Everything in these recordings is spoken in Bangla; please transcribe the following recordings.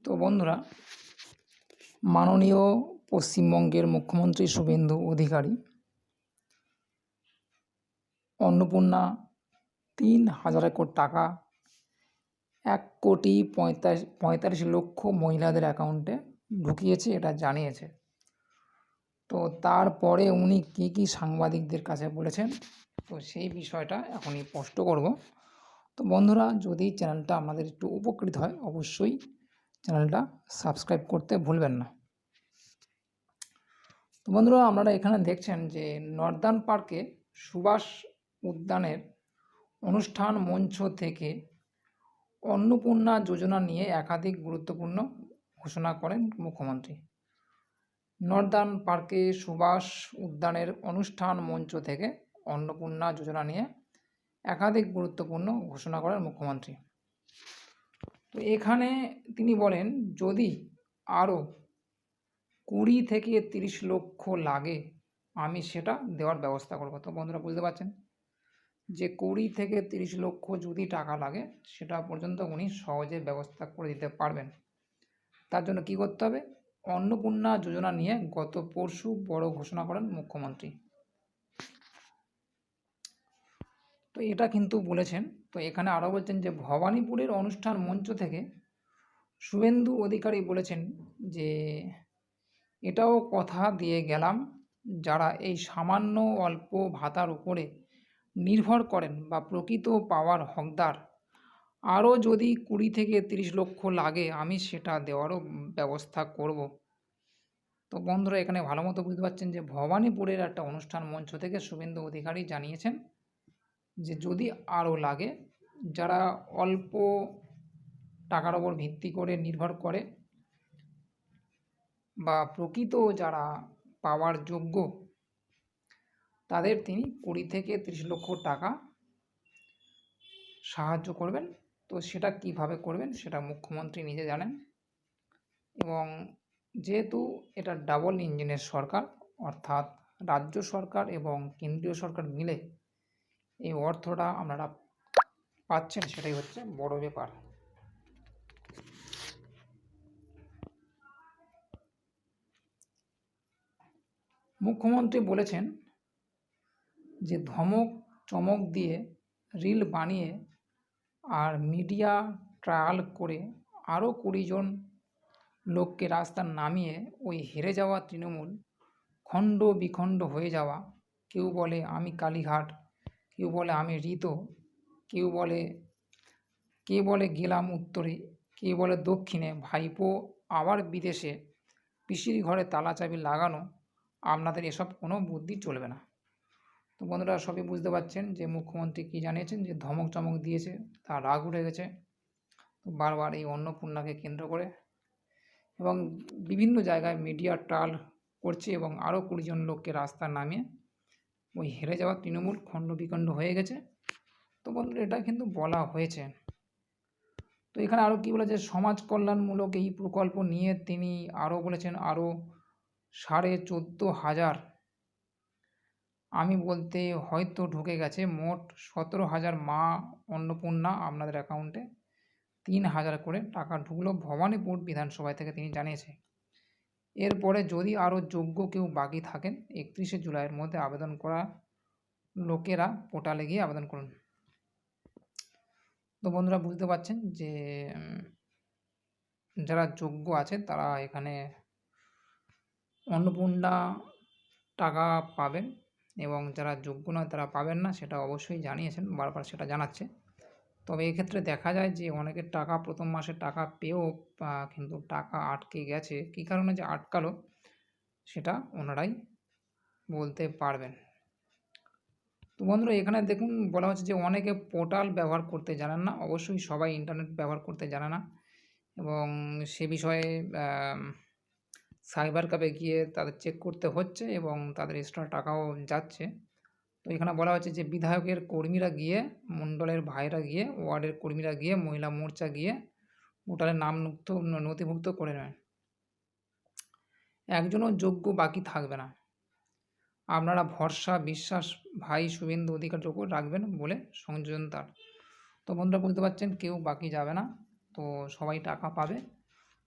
তো বন্ধুরা, মাননীয় পশ্চিমবঙ্গের মুখ্যমন্ত্রী শুভেন্দু অধিকারী অন্নপূর্ণা ৩,০০০ কোটি টাকা ১,৪৫,০০,০০০ মহিলাদের অ্যাকাউন্টে ঢুকিয়েছে, এটা জানিয়েছে। তো তারপরে উনি কী সাংবাদিকদের কাছে বলেছেন, তো সেই বিষয়টা এখনই স্পষ্ট করব। তো বন্ধুরা, যদি চ্যানেলটা আমাদের একটু উপকৃত হয়, অবশ্যই চ্যানেলটা সাবস্ক্রাইব করতে ভুলবেন না। তো বন্ধুরা, আপনারা এখানে দেখছেন যে নর্দার্ন পার্কে সুভাষ উদ্যানের অনুষ্ঠান মঞ্চ থেকে অন্নপূর্ণা যোজনা নিয়ে একাধিক গুরুত্বপূর্ণ ঘোষণা করেন মুখ্যমন্ত্রী। নর্দার্ন পার্কে সুভাষ উদ্যানের অনুষ্ঠান মঞ্চ থেকে অন্নপূর্ণা যোজনা নিয়ে একাধিক গুরুত্বপূর্ণ ঘোষণা করেন মুখ্যমন্ত্রী। তো এখানে তিনি বলেন, যদি আরও 20 থেকে 30 লক্ষ লাগে আমি সেটা দেওয়ার ব্যবস্থা করব। তো বন্ধুরা, বুঝতে পারছেন যে 20 থেকে 30 লক্ষ যদি টাকা লাগে সেটা পর্যন্ত উনি সহজে ব্যবস্থা করে দিতে পারবেন। তার জন্য কি করতে হবে? অন্নপূর্ণা যোজনা নিয়ে গত পরশু বড় ঘোষণা করেন মুখ্যমন্ত্রী। তো এটা কিন্তু বলেছেন। তো এখানে আরও বলছেন যে ভবানীপুরের অনুষ্ঠান মঞ্চ থেকে শুভেন্দু অধিকারী বলেছেন যে এটাও কথা দিয়ে গেলাম, যারা এই সামান্য অল্প ভাতার উপরে নির্ভর করেন বা প্রকৃত পাওয়ার হকদার, আরও যদি 20 থেকে 30 লক্ষ লাগে আমি সেটা দেওয়ারও ব্যবস্থা করব। তো বন্ধুরা, এখানে ভালো মতো বুঝতে পারছেন যে ভবানীপুরের একটা অনুষ্ঠান মঞ্চ থেকে শুভেন্দু অধিকারী জানিয়েছেন যে যদি আরও লাগে, যারা অল্প টাকার ওপর ভিত্তি করে নির্ভর করে বা প্রকৃত যারা পাওয়ার যোগ্য, তাদের তিনি 20 থেকে 30 লক্ষ টাকা সাহায্য করবেন। তো সেটা কিভাবে করবেন সেটা মুখ্যমন্ত্রী নিজে জানেন। এবং যেহেতু এটা ডাবল ইঞ্জিনের সরকার, অর্থাৎ রাজ্য সরকার এবং কেন্দ্রীয় সরকার মিলে এই অর্থটা আপনারা পাচ্ছেন, সেটাই হচ্ছে বড় ব্যাপার। মুখ্যমন্ত্রী বলেছেন যে ধমক চমক দিয়ে রিল বানিয়ে আর মিডিয়া ট্রায়াল করে আরও 20 জন লোককে রাস্তা নামিয়ে ওই হেরে যাওয়া তৃণমূল খণ্ড বিখণ্ড হয়ে যাওয়া, কেউ বলে আমি কালীঘাট, কেউ বলে আমি ঋত, কে বলে গেলাম উত্তরে, কে বলে দক্ষিণে, ভাইপো আবার বিদেশে, পিসির ঘরে তালা চাবি লাগানো, আপনাদের এসব কোনো বুদ্ধি চলবে না। তো বন্ধুরা, সবই বুঝতে পারছেন যে মুখ্যমন্ত্রী কী জানিয়েছেন, যে ধমক চমক দিয়েছে, তার রাগ উঠে গেছে। তো বারবার এই অন্নপূর্ণাকে কেন্দ্র করে এবং বিভিন্ন জায়গায় মিডিয়া ট্রায়াল করছে এবং আরও 20 জন লোককে রাস্তা নামিয়ে ওই হেরে যাওয়া তৃণমূল খণ্ড বিখণ্ড হয়ে গেছে। তো বন্ধুরা, এটা কিন্তু বলা হয়েছে। তো এখানে আরও কী বলেছে, সমাজ কল্যাণমূলক এই প্রকল্প নিয়ে তিনি আরও বলেছেন আরও 14,500, আমি বলতে হয়তো ঢুকে গেছে, মোট 17,000 মা অন্নপূর্ণা আপনাদের অ্যাকাউন্টে 3,000 করে টাকা ঢুকলো ভবানীপুর বিধানসভায় থেকে, তিনি জানিয়েছে। এরপরে যদি আরও যোগ্য কেউ বাকি থাকেন 31শে জুলাইয়ের মধ্যে আবেদন করা লোকেরা পোর্টালে গিয়ে আবেদন করুন। তো বন্ধুরা, বুঝতে পারছেন যে যারা যোগ্য আছে তারা এখানে অন্নপূর্ণা টাকা পাবেন এবং যারা যোগ্য নয় তারা পাবেন না, সেটা অবশ্যই জানিয়েছেন, বারবার সেটা জানাচ্ছে। তবে এক্ষেত্রে দেখা যায় যে অনেকের টাকা প্রথম মাসে টাকা পেয়েও কিন্তু টাকা আটকে গেছে। কী কারণে যে আটকালো সেটা ওনারাই বলতে পারবেন। তো বন্ধুরা, এখানে দেখুন বলা হচ্ছে যে অনেকে পোর্টাল ব্যবহার করতে জানেন না। অবশ্যই সবাই ইন্টারনেট ব্যবহার করতে জানে না এবং সে বিষয়ে সাইবার ক্যাফে গিয়ে তাদের চেক করতে হচ্ছে এবং তাদের এক্সট্রা টাকাও যাচ্ছে। তো এখানে বলা হচ্ছে যে বিধায়কের কর্মীরা গিয়ে, মণ্ডলের ভাইরা গিয়ে, ওয়ার্ডের কর্মীরা গিয়ে, মহিলা মোর্চা গিয়ে পোর্টালে নাম নথিভুক্ত করে নেবেন। একজনও যোগ্য বাকি থাকবে না। আপনারা ভরসা বিশ্বাস ভাই শুভেন্দু অধিকারীর ওপর রাখবেন বলে সংযোজন তার। তো বন্ধুরা, বুঝতে পারছেন কেউ বাকি যাবে না, তো সবাই টাকা পাবে।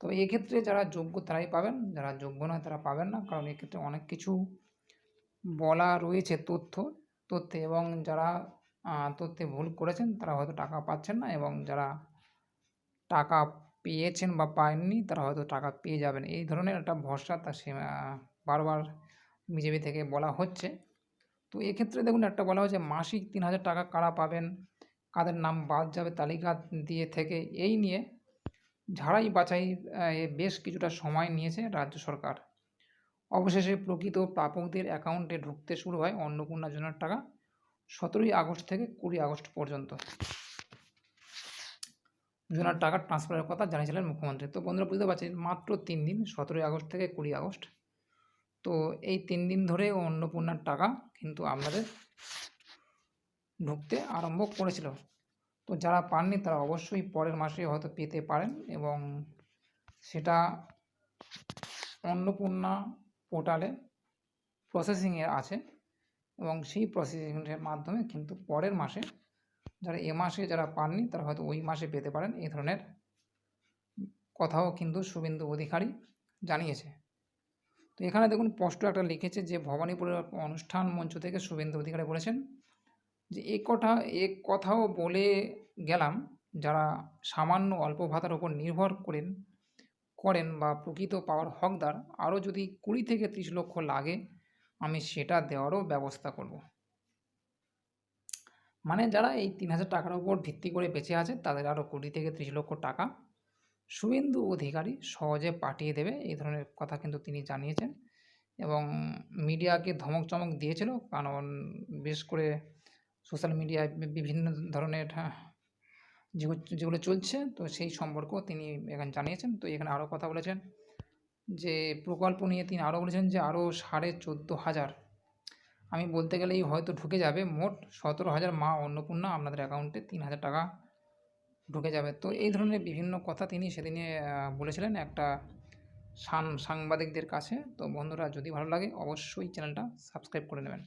তবে এক্ষেত্রে যারা যোগ্য তারাই পাবেন, যারা যোগ্য নয় তারা পাবেন না, কারণ এক্ষেত্রে অনেক কিছু বলা রয়েছে তথ্যে, এবং যারা তথ্যে ভুল করেছেন তারা হয়তো টাকা পাচ্ছেন না, এবং যারা টাকা পেয়েছেন বা পাননি তারা হয়তো টাকা পেয়ে যাবেন। এই ধরনের একটা ভরসা বারবার বিজেপি থেকে বলা হচ্ছে। তো এক্ষেত্রে দেখুন, একটা বলা হয়েছে মাসিক ৩,০০০ টাকা কারা পাবেন, কাদের নাম বাদ যাবে তালিকা দিয়ে থেকে, এই নিয়ে ঝাড়াই বাছাই বেশ কিছুটা সময় নিয়েছে রাজ্য সরকার। অবশেষে প্রকৃত প্রাপকদের অ্যাকাউন্টে ঢুকতে শুরু হয় অন্নপূর্ণা যোজনার টাকা ১৭ই আগস্ট থেকে ২০ আগস্ট পর্যন্ত। যোজনার টাকা ট্রান্সফারের কথা জানিয়েছিলেন মুখ্যমন্ত্রী। তো বন্ধুরা বুঝতে পারছেন, মাত্র ৩ দিন, ১৭ই আগস্ট থেকে ২০ আগস্ট। তো এই ৩ দিন ধরে অন্নপূর্ণার টাকা কিন্তু আপনাদের ঢুকতে আরম্ভ করেছিল। তো যারা পাননি তারা অবশ্যই পরের মাসে হয়তো পেতে পারেন, এবং সেটা অন্নপূর্ণা পোর্টালে প্রসেসিংয়ে আছে, এবং সেই প্রসেসিংয়ের মাধ্যমে কিন্তু পরের মাসে যারা এ মাসে যারা পাননি তারা হয়তো ওই মাসে পেতে পারেন, এই ধরনের কথাও কিন্তু শুভেন্দু অধিকারী জানিয়েছে। তো এখানে দেখুন স্পষ্ট একটা লিখেছে যে ভবানীপুরের অনুষ্ঠান মঞ্চ থেকে শুভেন্দু অধিকারী বলেছেন যে কথাও বলে গেলাম, যারা সামান্য অল্প ভাতার উপর নির্ভর করেন বা প্রকৃত পাওয়ার হকদার, আরও যদি ২০ থেকে ৩০ লক্ষ লাগে আমি সেটা দেওয়ারও ব্যবস্থা করব। মানে যারা এই ৩,০০০ টাকার উপর ভিত্তি করে বেঁচে আছে তাদের আরও ২০ থেকে ৩০ লক্ষ টাকা শুভেন্দু অধিকারী সহজে পাঠিয়ে দেবে, এই ধরনের কথা কিন্তু তিনি জানিয়েছেন, এবং মিডিয়াকে ধমক চমক দিয়েছিল, কারণ বিশেষ করে সোশ্যাল মিডিয়ায় বিভিন্ন ধরনের যেগুলো চলছে, তো সেই সম্পর্কেও তিনি এখানে জানিয়েছেন। তো এখানে আরও কথা বলেছেন যে প্রকল্প নিয়ে তিনি আরও বলেছেন যে আরও ১৪,৫০০, আমি বলতে গেলেই হয়তো ঢুকে যাবে, মোট ১৭,০০০ মা অন্নপূর্ণা আপনাদের অ্যাকাউন্টে ৩,০০০ টাকা ঢুকে যাবে। তো এই ধরনের বিভিন্ন কথা তিনি সেদিনে বলেছিলেন একটা সাংবাদিকদের কাছে। তো বন্ধুরা যদি ভালো লাগে অবশ্যই চ্যানেলটা সাবস্ক্রাইব করে নেবেন।